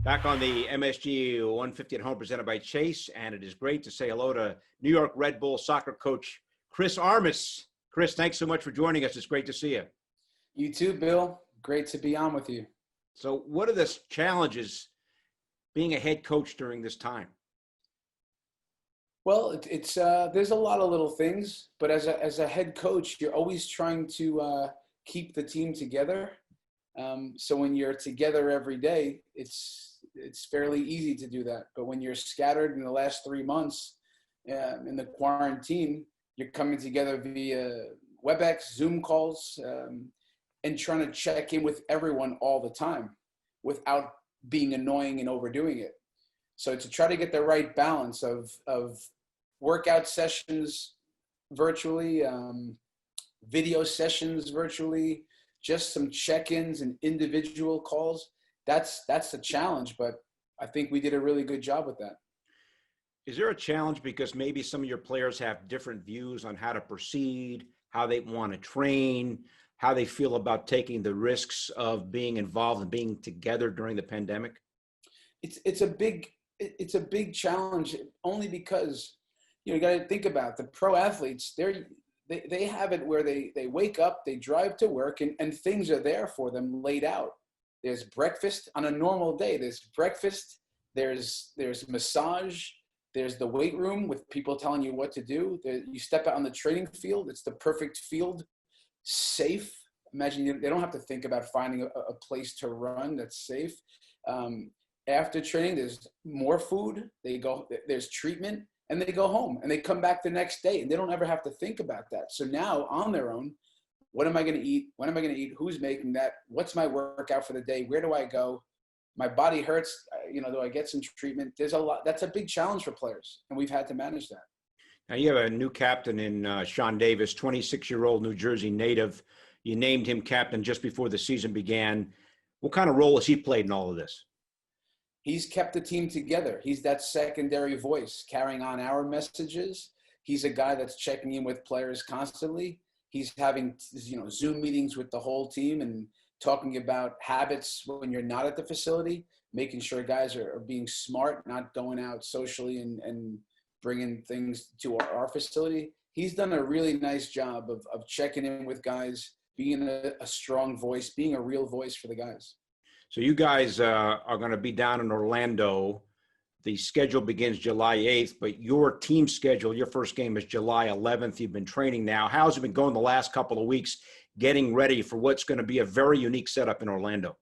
Back on the MSG 150 at home presented by Chase, and it is great to say hello to New York Red Bull soccer coach Chris Armas. Chris, thanks so much for joining us. It's great to see you. You too, Bill. Great to be on with you. So what are the challenges being a head coach during this time? Well, there's a lot of little things, but as a head coach, you're always trying to keep the team together. So when you're together every day, it's fairly easy to do that. But when you're scattered in the last 3 months in the quarantine, you're coming together via WebEx, Zoom calls, and trying to check in with everyone all the time without being annoying and overdoing it. So to try to get the right balance of workout sessions virtually, video sessions virtually, just some check-ins and individual calls, that's a challenge, but I think we did a really good job with that. Is there a challenge because maybe some of your players have different views on how to proceed, how they want to train, how they feel about taking the risks of being involved and being together during the pandemic? It's a big challenge, only because you got to think about the pro athletes. They have it where they wake up, they drive to work, and things are there for them laid out. There's breakfast on a normal day. There's breakfast. There's massage. There's the weight room with people telling you what to do. You step out on the training field. It's the perfect field, safe. Imagine they don't have to think about finding a place to run that's safe. After training, there's more food. There's treatment, and they go home and they come back the next day, and they don't ever have to think about that. So now on their own, what am I going to eat? When am I going to eat? Who's making that? What's my workout for the day? Where do I go? My body hurts. Do I get some treatment? There's a lot. That's a big challenge for players, and we've had to manage that. Now you have a new captain in Sean Davis, 26-year-old New Jersey native. You named him captain just before the season began. What kind of role has he played in all of this? He's kept the team together. He's that secondary voice carrying on our messages. He's a guy that's checking in with players constantly. He's having, Zoom meetings with the whole team and talking about habits when you're not at the facility, making sure guys are being smart, not going out socially and bringing things to our facility. He's done a really nice job of checking in with guys, being a strong voice, being a real voice for the guys. So you guys are going to be down in Orlando. The schedule begins July 8th, but your team schedule, your first game is July 11th. You've been training now. How's it been going the last couple of weeks getting ready for what's going to be a very unique setup in Orlando?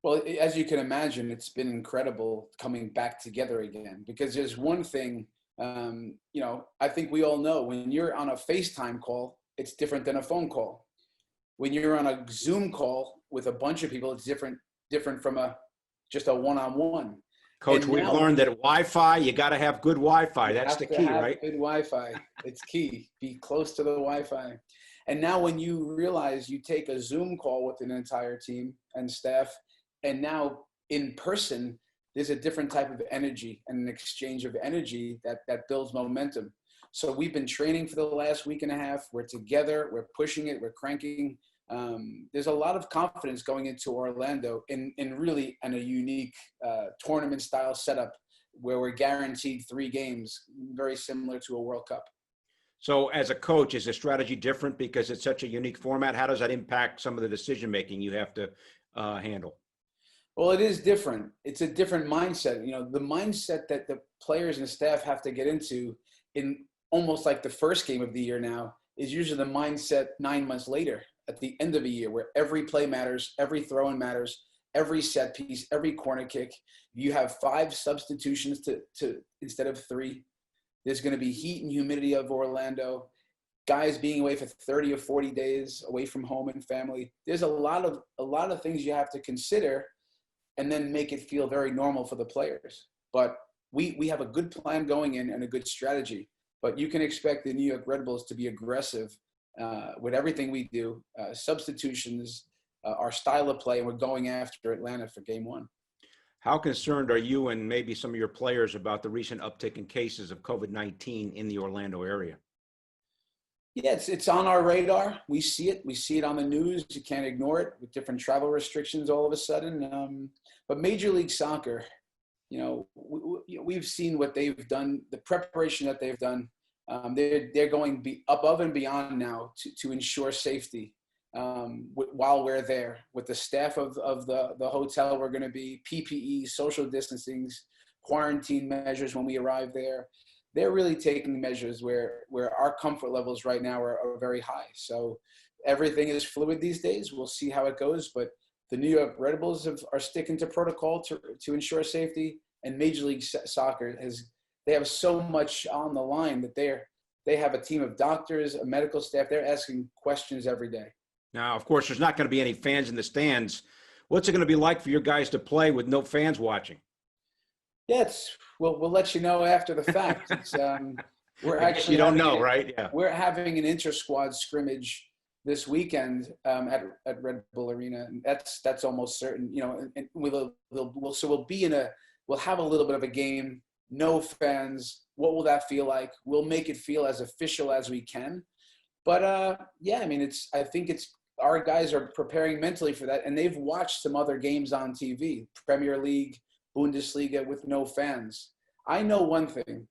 Well, as you can imagine, it's been incredible coming back together again, because there's one thing, I think we all know when you're on a FaceTime call, it's different than a phone call. When you're on a Zoom call with a bunch of people, it's different from just a one-on-one. Coach, we've learned that Wi-Fi, you got to have good Wi-Fi. That's the key, right? Good Wi-Fi. It's key. Be close to the Wi-Fi. And now when you realize you take a Zoom call with an entire team and staff, and now in person, there's a different type of energy and an exchange of energy that builds momentum. So we've been training for the last week and a half. We're together. We're pushing it. We're cranking. There's a lot of confidence going into Orlando in really a unique tournament style setup where we're guaranteed 3 games, very similar to a World Cup. So as a coach, is the strategy different because it's such a unique format? How does that impact some of the decision making you have to handle? Well, it is different. It's a different mindset. The mindset that the players and staff have to get into in almost like the first game of the year now is usually the mindset 9 months later at the end of a year, where every play matters, every throw-in matters, every set piece, every corner kick. You have 5 substitutions to instead of 3. There's going to be heat and humidity of Orlando, guys being away for 30 or 40 days away from home and family. There's a lot of things you have to consider and then make it feel very normal for the players. But we have a good plan going in and a good strategy. But you can expect the New York Red Bulls to be aggressive with everything we do, substitutions, our style of play, and we're going after Atlanta for game 1. How concerned are you and maybe some of your players about the recent uptick in cases of COVID-19 in the Orlando area? Yeah, it's on our radar. We see it. We see it on the news. You can't ignore it with different travel restrictions all of a sudden. But Major League Soccer, we've seen what they've done, the preparation that they've done. They're going above and beyond now to ensure safety while we're there with the staff of the hotel. We're going to be PPE, social distancing, quarantine measures when we arrive there. They're really taking measures where our comfort levels right now are very high. So everything is fluid these days. We'll see how it goes, but the New York Red Bulls are sticking to protocol to ensure safety, and Major League Soccer they have so much on the line that they have a team of doctors, a medical staff. They're asking questions every day. Now, of course, there's not going to be any fans in the stands. What's it going to be like for your guys to play with no fans watching? Yeah, we'll let you know after the fact. We're actually you don't know, right? Yeah. We're having an inter-squad scrimmage this weekend at Red Bull Arena, and that's almost certain. And we'll have a little bit of a game. No fans. What will that feel like? We'll make it feel as official as we can. But I think our guys are preparing mentally for that, and they've watched some other games on TV, Premier League, Bundesliga, with no fans. I know one thing: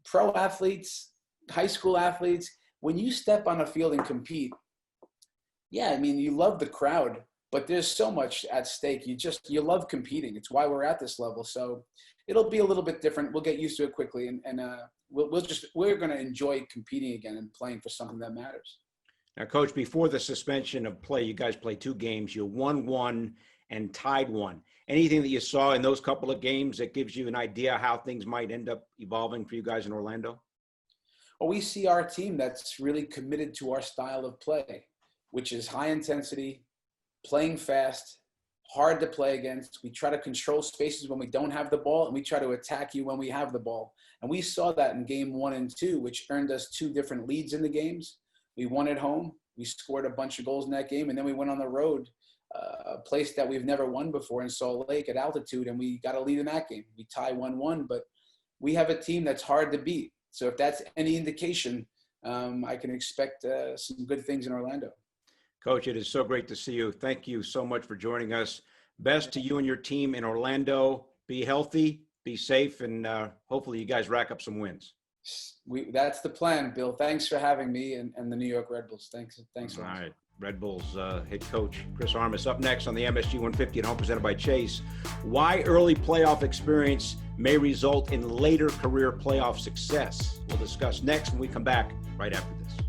pro athletes, high school athletes, when you step on a field and compete, you love the crowd, but there's so much at stake. You love competing. It's why we're at this level. So it'll be a little bit different. We'll get used to it quickly, and we're going to enjoy competing again and playing for something that matters. Now, Coach, before the suspension of play, you guys played 2 games. You won 1 and tied 1. Anything that you saw in those couple of games that gives you an idea how things might end up evolving for you guys in Orlando? Well, we see our team that's really committed to our style of play, which is high intensity, playing fast, hard to play against. We try to control spaces when we don't have the ball, and we try to attack you when we have the ball. And we saw that in game 1 and 2, which earned us 2 different leads in the games. We won at home. We scored a bunch of goals in that game, and then we went on the road, a place that we've never won before in Salt Lake at altitude, and we got a lead in that game. We tie 1-1, but we have a team that's hard to beat. So if that's any indication, I can expect some good things in Orlando. Coach, it is so great to see you. Thank you so much for joining us. Best to you and your team in Orlando. Be healthy, be safe, and hopefully you guys rack up some wins. That's the plan, Bill. Thanks for having me and the New York Red Bulls. Thanks. All right. Red Bulls head coach Chris Armas up next on the MSG 150 at home, presented by Chase. Why early playoff experience may result in later career playoff success. We'll discuss next when we come back right after this.